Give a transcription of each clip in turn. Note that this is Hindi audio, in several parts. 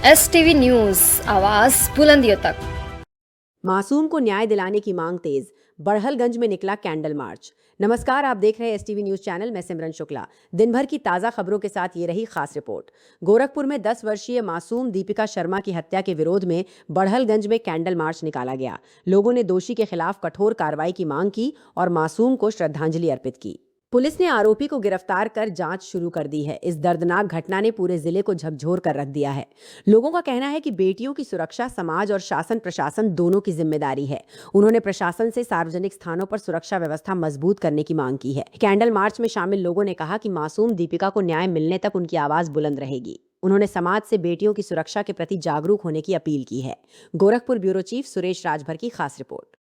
STV न्यूज, आवाज बुलंदियों तक। मासूम को न्याय दिलाने की मांग तेज, बड़हलगंज में निकला कैंडल मार्च। नमस्कार, आप देख रहे हैं STV न्यूज चैनल। मैं सिमरन शुक्ला। दिन भर की ताज़ा खबरों के साथ ये रही खास रिपोर्ट। गोरखपुर में 10 वर्षीय मासूम दीपिका शर्मा की हत्या के विरोध में बड़हलगंज में कैंडल मार्च निकाला गया। लोगों ने दोषी के खिलाफ कठोर कार्रवाई की मांग की और मासूम को श्रद्धांजलि अर्पित की। पुलिस ने आरोपी को गिरफ्तार कर जांच शुरू कर दी है। इस दर्दनाक घटना ने पूरे जिले को झकझोर कर रख दिया है। लोगों का कहना है कि बेटियों की सुरक्षा समाज और शासन प्रशासन दोनों की जिम्मेदारी है। उन्होंने प्रशासन से सार्वजनिक स्थानों पर सुरक्षा व्यवस्था मजबूत करने की मांग की है। कैंडल मार्च में शामिल लोगों ने कहा कि मासूम दीपिका को न्याय मिलने तक उनकी आवाज बुलंद रहेगी। उन्होंने समाज से बेटियों की सुरक्षा के प्रति जागरूक होने की अपील की है। गोरखपुर ब्यूरो चीफ सुरेश राजभर की खास रिपोर्ट।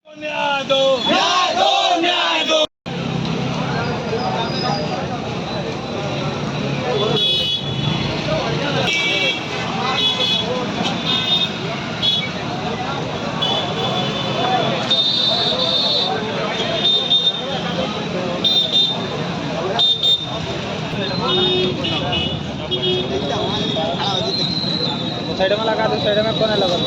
न्याय दो, न्याय दो, न्याय दो। साइड में लगा दो, साइड में कौन है लगा तो